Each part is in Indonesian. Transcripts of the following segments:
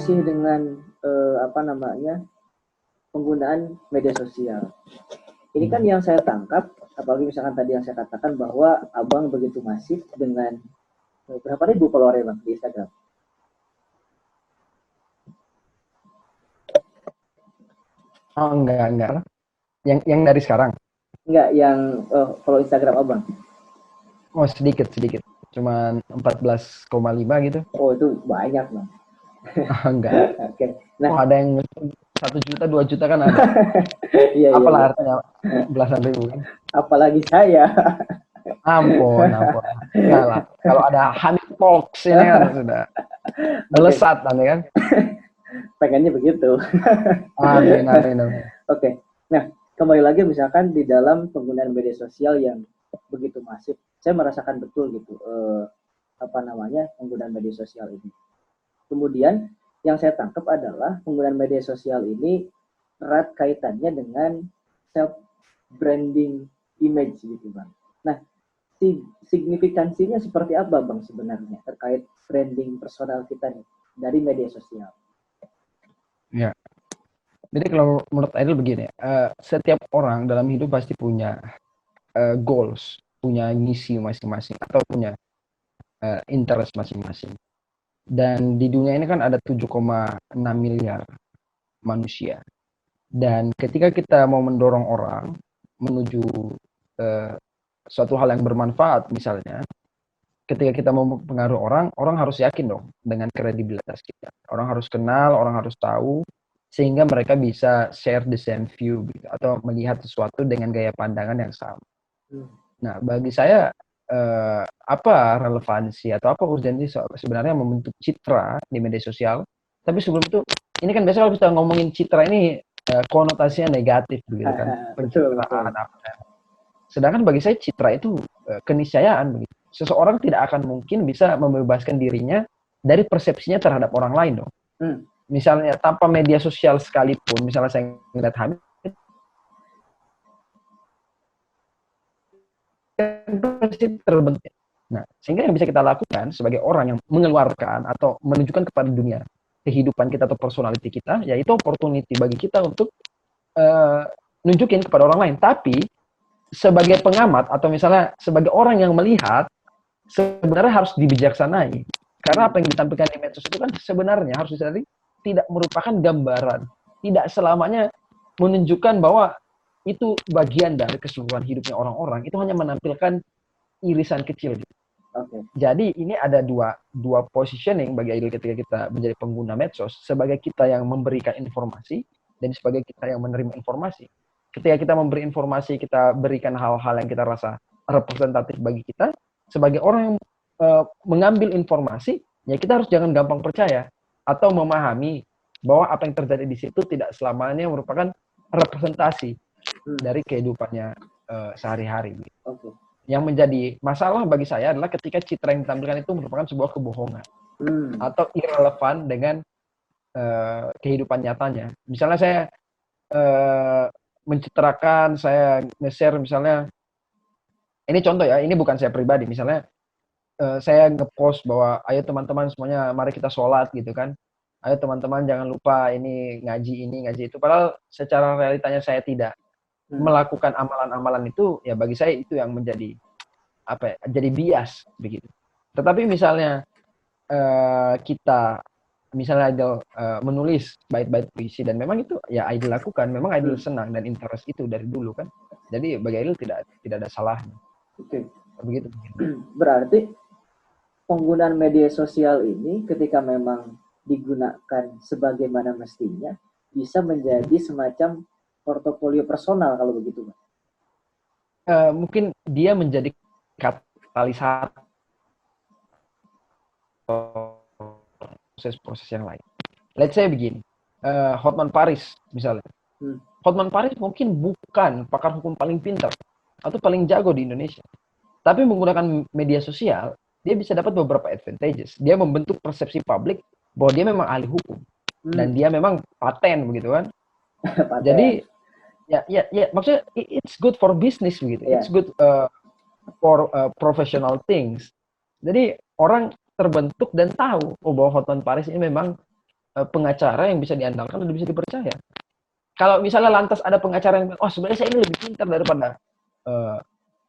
masih dengan penggunaan media sosial. Ini kan yang saya tangkap, apalagi misalkan tadi yang saya katakan bahwa abang begitu masif dengan berapa ribu follower bang di Instagram? Oh enggak. Yang dari sekarang? Enggak, yang follow Instagram abang. Oh sedikit. Cuman 14,5 gitu. Oh itu banyak bang. Enggak. Oke. Nah, oh ada yang 1 juta, 2 juta kan ada. iya. Apalah artinya belasan ribu kan. Apalagi saya. Ampun. Enggak lah. Kalau ada honey box ini kan sudah melesat nanti kan. Pengennya begitu. Amin. Oke. Nah, kembali lagi misalkan di dalam penggunaan media sosial yang begitu masif, saya merasakan betul gitu penggunaan media sosial ini. Kemudian yang saya tangkap adalah penggunaan media sosial ini erat kaitannya dengan self branding image gitu bang. Nah, signifikansinya seperti apa bang sebenarnya terkait branding personal kita nih dari media sosial? Ya. Jadi kalau menurut Aidil begini, setiap orang dalam hidup pasti punya goals, punya misi masing-masing atau punya interest masing-masing. Dan di dunia ini kan ada 7,6 miliar manusia. Dan ketika kita mau mendorong orang menuju suatu hal yang bermanfaat misalnya, ketika kita mau mempengaruhi orang harus yakin dong dengan kredibilitas kita. Orang harus kenal, orang harus tahu, sehingga mereka bisa share the same view gitu, atau melihat sesuatu dengan gaya pandangan yang sama. Nah, bagi saya apa relevansi atau apa urgensi sebenarnya membentuk citra di media sosial. Tapi sebelum itu, ini kan biasanya kalau kita ngomongin citra ini konotasinya negatif begitu kan, pencitraan apa. Sedangkan bagi saya citra itu keniscayaan begitu. Seseorang tidak akan mungkin bisa membebaskan dirinya dari persepsinya terhadap orang lain dong. Misalnya tanpa media sosial sekalipun, misalnya saya ngeliat Hamid, pasti terbentuk. Nah, sehingga yang bisa kita lakukan sebagai orang yang mengeluarkan atau menunjukkan kepada dunia kehidupan kita atau personality kita, yaitu opportunity bagi kita untuk nunjukin kepada orang lain. Tapi sebagai pengamat atau misalnya sebagai orang yang melihat, sebenarnya harus dibijaksanai. Karena apa yang ditampilkan di medsos itu kan sebenarnya harus disadari tidak merupakan gambaran, tidak selamanya menunjukkan bahwa itu bagian dari keseluruhan hidupnya orang-orang. Itu hanya menampilkan irisan kecil gitu. Jadi ini ada dua positioning bagi Aidil ketika kita menjadi pengguna medsos, sebagai kita yang memberikan informasi dan sebagai kita yang menerima informasi. Ketika kita memberi informasi, kita berikan hal-hal yang kita rasa representatif bagi kita. Sebagai orang yang mengambil informasi, ya kita harus jangan gampang percaya atau memahami bahwa apa yang terjadi di situ tidak selamanya merupakan representasi dari kehidupannya sehari-hari. Yang menjadi masalah bagi saya adalah ketika citra yang ditampilkan itu merupakan sebuah kebohongan atau irrelevan dengan kehidupan nyatanya. Misalnya saya mencitrakan, saya nge-share misalnya, ini contoh ya, ini bukan saya pribadi, misalnya saya nge-post bahwa ayo teman-teman semuanya mari kita sholat gitu kan, ayo teman-teman jangan lupa ini ngaji itu, padahal secara realitanya saya tidak melakukan amalan-amalan itu, ya bagi saya itu yang menjadi apa ya, jadi bias begitu. Tetapi misalnya kita misalnya Aidil menulis bait-bait puisi, dan memang itu ya Aidil lakukan, memang Aidil senang dan interest itu dari dulu kan, jadi bagi Aidil tidak ada salahnya. Begitu. Berarti penggunaan media sosial ini ketika memang digunakan sebagaimana mestinya bisa menjadi semacam portofolio personal kalau begitu, Pak. Mungkin dia menjadi katalisator proses-proses yang lain. Let's say begini, Hotman Paris misalnya. Hotman Paris mungkin bukan pakar hukum paling pintar atau paling jago di Indonesia, tapi menggunakan media sosial, dia bisa dapat beberapa advantages. Dia membentuk persepsi publik bahwa dia memang ahli hukum dan dia memang paten begitu kan. Jadi ya maksudnya it's good for business begitu. It's good for professional things. Jadi orang terbentuk dan tahu bahwa Hotman Paris ini memang pengacara yang bisa diandalkan dan bisa dipercaya. Kalau misalnya lantas ada pengacara yang, oh sebenarnya saya ini lebih pintar daripada uh,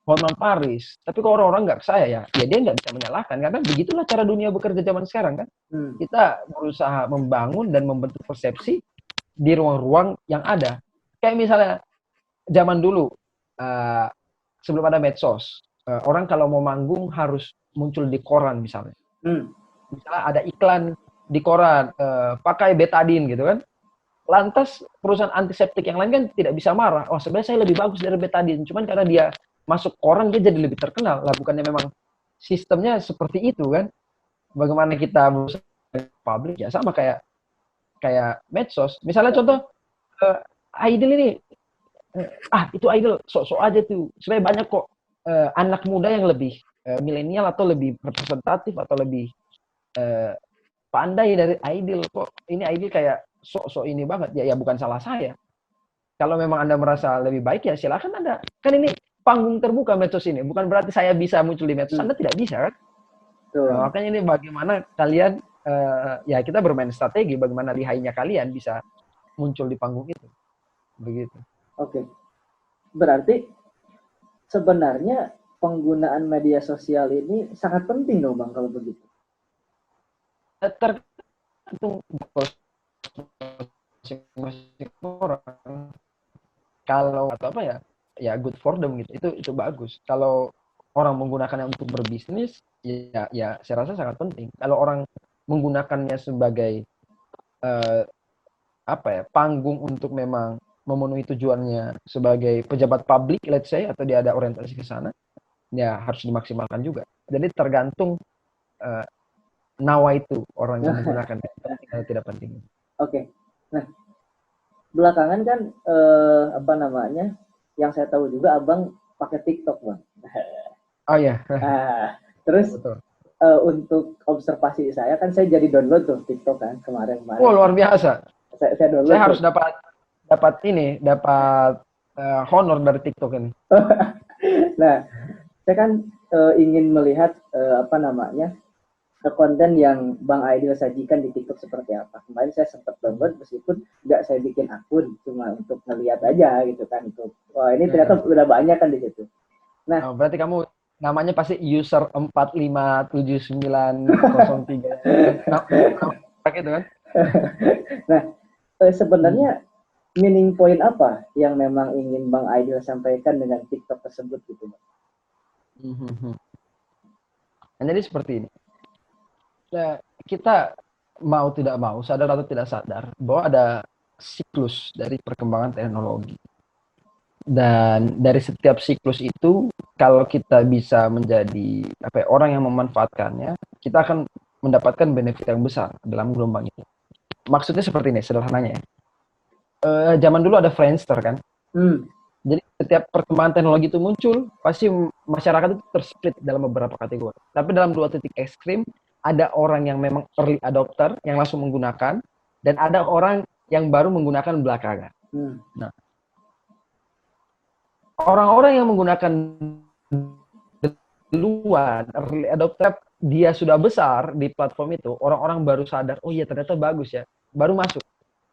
Hotman Paris, tapi kalau orang-orang nggak percaya ya dia nggak bisa menyalahkan karena begitulah cara dunia bekerja zaman sekarang kan. Kita berusaha membangun dan membentuk persepsi di ruang-ruang yang ada. Kayak misalnya zaman dulu sebelum ada medsos, orang kalau mau manggung harus muncul di koran misalnya. Misalnya ada iklan di koran pakai betadine gitu kan. Lantas perusahaan antiseptik yang lain kan tidak bisa marah. Oh sebenarnya saya lebih bagus dari betadine. Cuman karena dia masuk koran dia jadi lebih terkenal. Lah bukannya memang sistemnya seperti itu kan. Bagaimana kita berusaha publik ya sama kayak medsos. Misalnya contoh idol ini. Itu idol sok-sok aja tuh. Sebenarnya banyak kok anak muda yang lebih milenial atau lebih representatif atau lebih pandai dari idol. Kok ini idol kayak sok-sok ini banget ya bukan salah saya. Kalau memang Anda merasa lebih baik ya silakan Anda. Kan ini panggung terbuka medsos ini. Bukan berarti saya bisa muncul di medsos. Anda tidak bisa kan? Nah, makanya ini bagaimana kalian ya kita bermain strategi bagaimana lihainya kalian bisa muncul di panggung itu. Begitu. Oke. Berarti sebenarnya penggunaan media sosial ini sangat penting dong Bang kalau begitu. Tergantung masing-masing orang. Kalau atau apa ya good for them gitu. Itu bagus. Kalau orang menggunakannya untuk berbisnis ya saya rasa sangat penting. Kalau orang menggunakannya sebagai panggung untuk memang memenuhi tujuannya sebagai pejabat publik let's say atau dia ada orientasi ke sana ya harus dimaksimalkan juga. Jadi tergantung nawa itu orang yang menggunakan penting atau tidak penting. Oke. Nah, belakangan kan yang saya tahu juga Abang pakai TikTok, Bang. Oh ya. Terus untuk observasi saya kan saya jadi download tuh TikTok kan kemarin. Oh, luar biasa. Saya download. Saya harus dapat honor dari TikTok ini. Nah, saya kan ingin melihat konten yang Bang Aidil sajikan di TikTok seperti apa. Kemarin saya sempat download meskipun nggak saya bikin akun, cuma untuk ngelihat aja gitu kan. Wah ini ternyata udah banyak kan di situ. Nah, berarti kamu namanya pasti user 4579003. Gitu kan? Nah, sebenarnya meaning point apa yang memang ingin Bang Aidil sampaikan dengan TikTok tersebut gitu, Bang? Jadi seperti ini. Nah, kita mau tidak mau, sadar atau tidak sadar, bahwa ada siklus dari perkembangan teknologi. Dan dari setiap siklus itu, kalau kita bisa menjadi orang yang memanfaatkannya, kita akan mendapatkan benefit yang besar dalam gelombang itu. Maksudnya seperti ini, sederhananya. Zaman dulu ada Friendster kan? Jadi setiap perkembangan teknologi itu muncul, pasti masyarakat itu tersplit dalam beberapa kategori. Tapi dalam 2 titik ekstrim, ada orang yang memang early adopter yang langsung menggunakan dan ada orang yang baru menggunakan belakangan. Nah, orang-orang yang menggunakan duluan early adopter dia sudah besar di platform itu, orang-orang baru sadar, oh iya ternyata bagus ya, baru masuk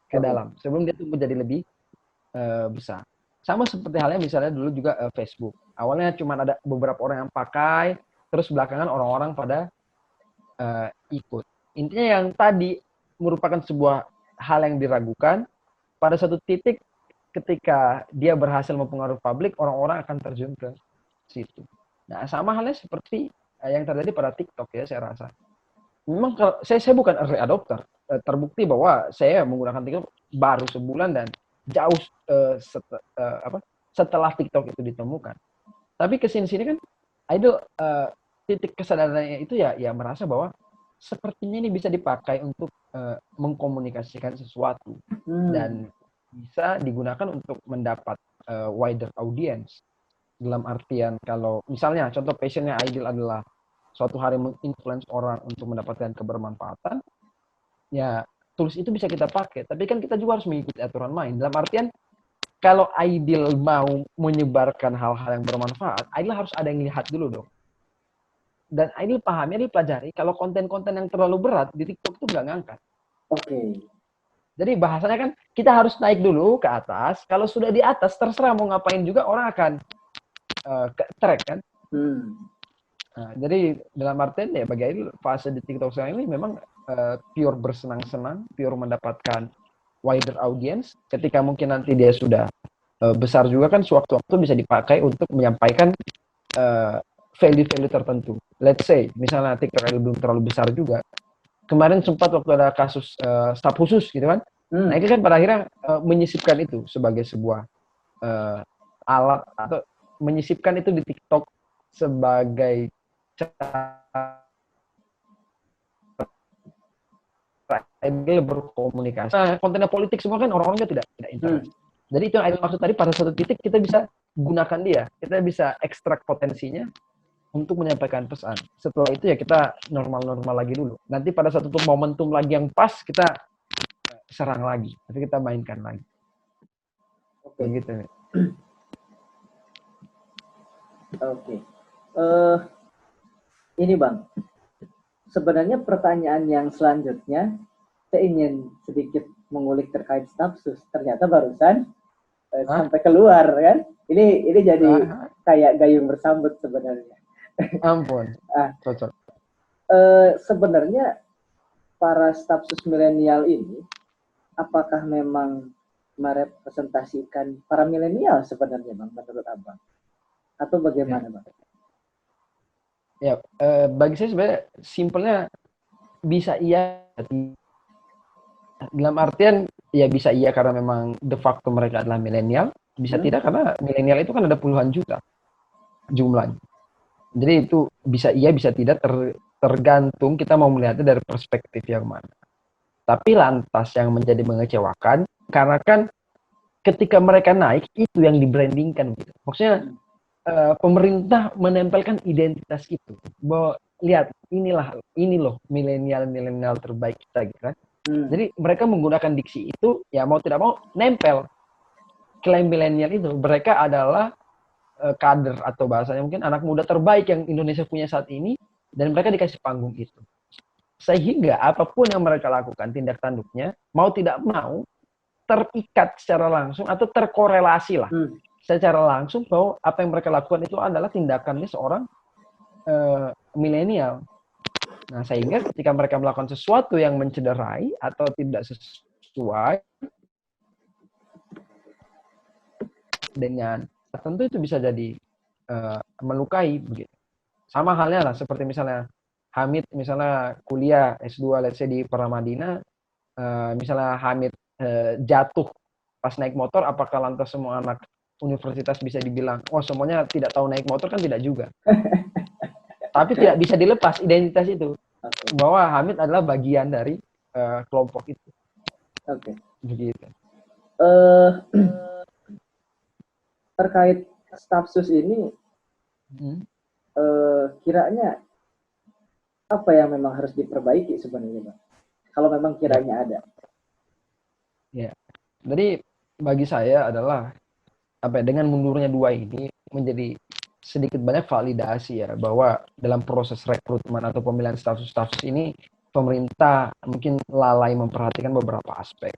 ke dalam sebelum dia tumbuh jadi lebih besar. Sama seperti halnya misalnya dulu juga Facebook. Awalnya cuma ada beberapa orang yang pakai, terus belakangan orang-orang pada ikut. Intinya yang tadi merupakan sebuah hal yang diragukan, pada satu titik ketika dia berhasil mempengaruhi publik, orang-orang akan terjun ke situ. Nah, sama halnya seperti yang terjadi pada TikTok ya, saya rasa. Memang kalau saya bukan early adopter, terbukti bahwa saya menggunakan TikTok baru sebulan dan jauh setelah TikTok itu ditemukan. Tapi kesini-sini kan, idol titik kesadarannya itu ya merasa bahwa sepertinya ini bisa dipakai untuk mengkomunikasikan sesuatu dan bisa digunakan untuk mendapat wider audience. Dalam artian kalau misalnya contoh passionnya idol adalah suatu hari menginfluence orang untuk mendapatkan kebermanfaatan, ya tools itu bisa kita pakai. Tapi kan kita juga harus mengikuti aturan main. Dalam artian kalau idol mau menyebarkan hal-hal yang bermanfaat, idol harus ada yang lihat dulu dong. Dan ini pahamnya, dipelajari, kalau konten-konten yang terlalu berat di TikTok itu nggak ngangkat. Oke. Jadi bahasanya kan kita harus naik dulu ke atas. Kalau sudah di atas, terserah mau ngapain juga orang akan ke track kan. Nah, jadi dalam artian ya bagi Ail fase di TikTok sekarang ini memang pure bersenang-senang, pure mendapatkan wider audience. Ketika mungkin nanti dia sudah besar juga kan, sewaktu-waktu bisa dipakai untuk menyampaikan value-value tertentu. Let's say misalnya TikTok Ail belum terlalu besar juga. Kemarin sempat waktu ada kasus staf khusus gitu kan. Nah itu kan pada akhirnya menyisipkan itu sebagai sebuah alat atau menyisipkan itu di TikTok sebagai Idol berkomunikasi. Nah, kontennya politik semua kan orang-orangnya tidak interest. Jadi itu yang Idol maksud tadi, pada satu titik kita bisa gunakan dia, kita bisa ekstrak potensinya untuk menyampaikan pesan. Setelah itu ya kita normal-normal lagi dulu. Nanti pada satu momentum lagi yang pas kita serang lagi, tapi kita mainkan lagi. Oke. Begitu. Oke. Ini Bang, sebenarnya pertanyaan yang selanjutnya saya ingin sedikit mengulik terkait stafsus. Ternyata barusan sampai keluar kan. Ini jadi kayak gayung bersambut sebenarnya. Ampun. Cocok. Sebenarnya para stafsus milenial ini apakah memang merepresentasikan para milenial sebenarnya Bang menurut Abang? Atau bagaimana Bang? Ya, bagi saya sebenarnya simpelnya bisa iya. Dalam artian ya bisa iya karena memang de facto mereka adalah milenial, bisa tidak karena milenial itu kan ada puluhan juta jumlahnya. Jadi itu bisa iya bisa tidak tergantung kita mau melihatnya dari perspektif yang mana. Tapi lantas yang menjadi mengecewakan karena kan ketika mereka naik itu yang di-brandingkan gitu. Maksudnya pemerintah menempelkan identitas itu. Bahwa lihat ini loh milenial terbaik kita gitu kan. Jadi mereka menggunakan diksi itu ya mau tidak mau nempel klaim milenial itu. Mereka adalah kader atau bahasanya mungkin anak muda terbaik yang Indonesia punya saat ini, dan mereka dikasih panggung itu. Sehingga apapun yang mereka lakukan tindak tanduknya mau tidak mau terikat secara langsung atau terkorelasi lah secara langsung bahwa apa yang mereka lakukan itu adalah tindakannya seorang milenial. Nah, sehingga ketika mereka melakukan sesuatu yang mencederai atau tidak sesuai dengan tentu itu bisa jadi melukai begitu. Sama halnya lah seperti misalnya Hamid misalnya kuliah S2 let's say di Paramadina, misalnya Hamid jatuh pas naik motor, apakah lantas semua anak universitas bisa dibilang oh semuanya tidak tahu naik motor? Kan tidak juga. Tapi tidak bisa dilepas identitas itu bahwa Hamid adalah bagian dari kelompok itu. Oke. Begitu. Terkait stafsus ini, kiranya apa yang memang harus diperbaiki sebenarnya, Bang? Kalau memang kiranya ada. Ya. Jadi bagi saya adalah dengan mundurnya dua ini menjadi sedikit banyak validasi ya bahwa dalam proses rekrutmen atau pemilihan stafsus ini pemerintah mungkin lalai memperhatikan beberapa aspek.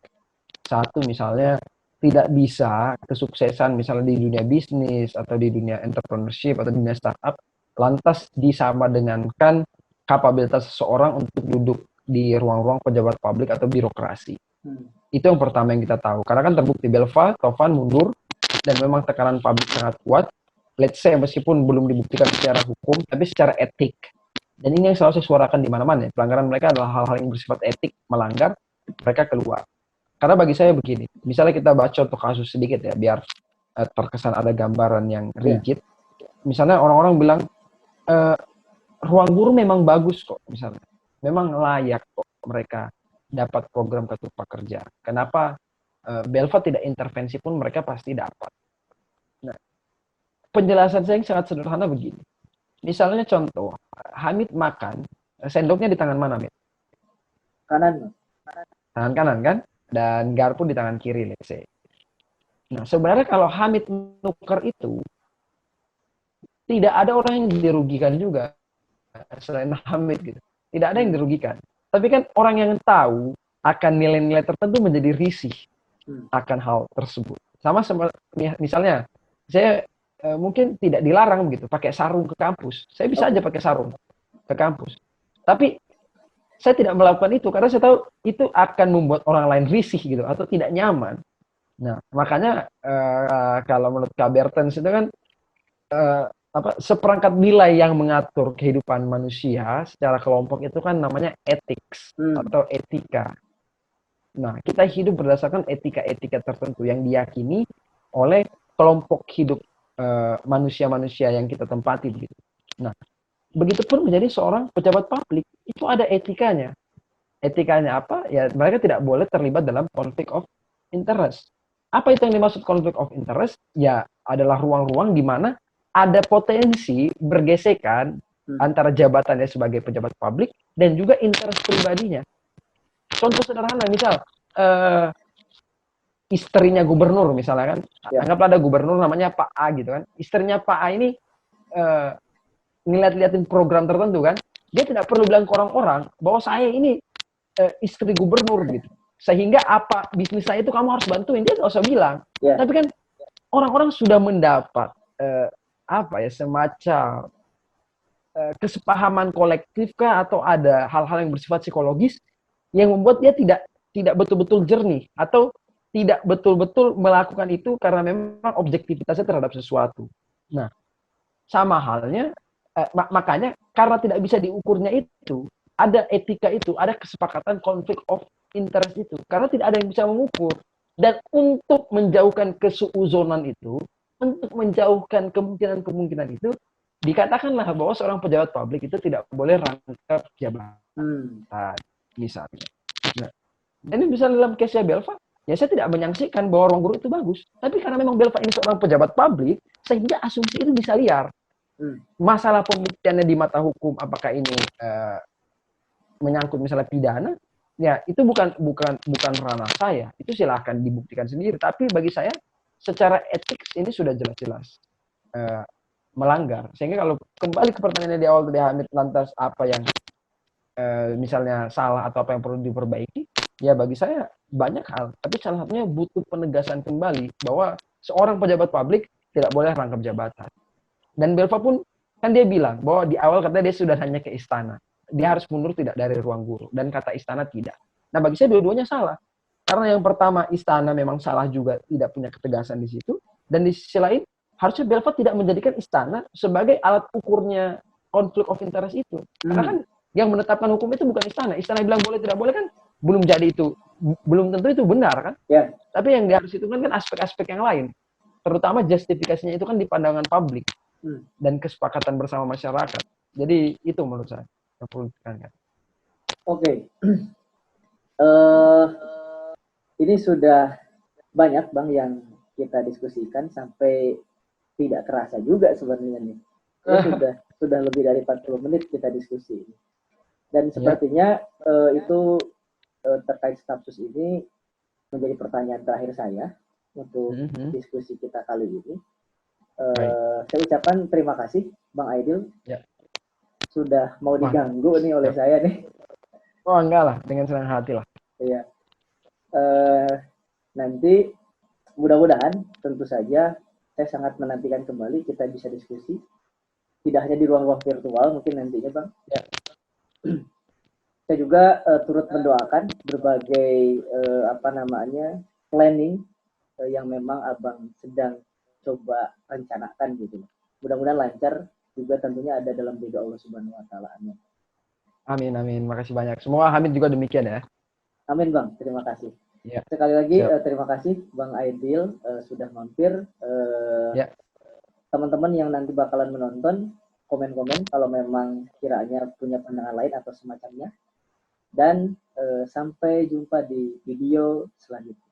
Satu misalnya tidak bisa kesuksesan misalnya di dunia bisnis atau di dunia entrepreneurship atau di dunia startup lantas disama dengankan kapabilitas seseorang untuk duduk di ruang-ruang pejabat publik atau birokrasi. Itu yang pertama yang kita tahu. Karena kan terbukti Belva, Tovan mundur dan memang tekanan publik sangat kuat. Let's say meskipun belum dibuktikan secara hukum, tapi secara etik. Dan ini yang selalu saya suarakan di mana-mana. Pelanggaran mereka adalah hal-hal yang bersifat etik, melanggar, mereka keluar. Karena bagi saya begini, misalnya kita baca contoh kasus sedikit ya, biar terkesan ada gambaran yang rigid. Misalnya orang-orang bilang, ruang guru memang bagus kok, misalnya. Memang layak kok mereka dapat program kartu prakerja. Kenapa Belva tidak intervensi pun mereka pasti dapat. Nah, penjelasan saya yang sangat sederhana begini. Misalnya contoh, Hamid makan, sendoknya di tangan mana, Hamid? Kanan. Tangan kanan kan? Dan garpu di tangan kiri, let's say. Nah, sebenarnya kalau Hamid nuker itu, tidak ada orang yang dirugikan juga selain Hamid gitu. Tidak ada yang dirugikan. Tapi kan orang yang tahu akan nilai-nilai tertentu menjadi risih akan hal tersebut. Sama misalnya saya mungkin tidak dilarang begitu pakai sarung ke kampus. Saya bisa aja pakai sarung ke kampus. Tapi saya tidak melakukan itu karena saya tahu itu akan membuat orang lain risih gitu atau tidak nyaman. Nah, makanya kalau menurut Kak Bertens itu kan seperangkat nilai yang mengatur kehidupan manusia secara kelompok itu kan namanya ethics atau etika. Nah, kita hidup berdasarkan etika-etika tertentu yang diyakini oleh kelompok hidup manusia-manusia yang kita tempati begitu. Nah, begitupun menjadi seorang pejabat publik itu ada etikanya. Etikanya apa? Ya mereka tidak boleh terlibat dalam konflik of interest. Apa itu yang dimaksud konflik of interest? Ya adalah ruang-ruang di mana ada potensi bergesekan antara jabatannya sebagai pejabat publik dan juga interest pribadinya. Contoh sederhana, misal istrinya gubernur misalnya kan, anggaplah ada gubernur namanya Pak A gitu kan, istrinya Pak A ini ngeliat-liatin program tertentu kan, dia tidak perlu bilang ke orang-orang bahwa saya ini istri gubernur gitu, sehingga apa bisnis saya itu kamu harus bantuin, dia nggak usah bilang. Tapi kan orang-orang sudah mendapat semacam kesepahaman kolektif kah, atau ada hal-hal yang bersifat psikologis yang membuat dia tidak betul-betul jernih atau tidak betul-betul melakukan itu karena memang objektivitasnya terhadap sesuatu. Nah, sama halnya makanya karena tidak bisa diukurnya itu, ada etika itu, ada kesepakatan konflik of interest itu, karena tidak ada yang bisa mengukur. Dan untuk menjauhkan kesuuzonan itu, untuk menjauhkan kemungkinan-kemungkinan itu, dikatakanlah bahwa seorang pejabat publik itu tidak boleh rangkap jabatan, misalnya. Nah, ini bisa dalam case-nya Belva, ya saya tidak menyaksikan bahwa ruang guru itu bagus. Tapi karena memang Belva ini seorang pejabat publik, sehingga asumsi itu bisa liar. Masalah pembuktiannya di mata hukum, apakah ini menyangkut misalnya pidana, ya itu bukan ranah saya. Itu silahkan dibuktikan sendiri. Tapi bagi saya, secara etik ini sudah jelas-jelas melanggar. Sehingga kalau kembali ke pertanyaannya di awal tadi Hamid, lantas apa yang misalnya salah atau apa yang perlu diperbaiki, ya bagi saya banyak hal. Tapi salah satunya butuh penegasan kembali bahwa seorang pejabat publik tidak boleh rangkap jabatan. Dan Belva pun kan dia bilang bahwa di awal katanya dia sudah hanya ke istana. Dia harus mundur tidak dari ruang guru. Dan kata istana tidak. Nah bagi saya dua-duanya salah. Karena yang pertama istana memang salah juga, tidak punya ketegasan di situ. Dan di sisi lain harusnya Belva tidak menjadikan istana sebagai alat ukurnya konflik of interest itu. Karena kan yang menetapkan hukum itu bukan istana. Istana bilang boleh tidak boleh kan belum jadi itu. Belum tentu itu benar kan. Tapi yang harus itu kan aspek-aspek yang lain. Terutama justifikasinya itu kan di pandangan publik. Dan kesepakatan bersama masyarakat. Jadi itu menurut saya yang perlu ditekankan. Oke. Ini sudah banyak Bang yang kita diskusikan sampai tidak kerasa juga sebenarnya nih. Sudah lebih dari 40 menit kita diskusi. Dan sepertinya itu terkait stafsus ini menjadi pertanyaan terakhir saya untuk diskusi kita kali ini. Saya ucapkan terima kasih Bang Aidil sudah mau diganggu nih oleh saya nih. Oh enggak lah, dengan senang hati lah. Iya. Nanti mudah-mudahan tentu saja saya sangat menantikan kembali kita bisa diskusi tidak hanya di ruang-ruang virtual mungkin nantinya Bang. Saya juga turut mendoakan berbagai planning yang memang Abang sedang coba rencanakan gitu. Mudah-mudahan lancar, juga tentunya ada dalam ridho Allah Subhanahu wa taala. Amin. Makasih banyak. Semoga Hamid juga demikian ya. Amin Bang, terima kasih. Sekali lagi terima kasih Bang Aidil sudah mampir. Teman-teman yang nanti bakalan menonton, komen-komen kalau memang kiranya punya pandangan lain atau semacamnya. Dan sampai jumpa di video selanjutnya.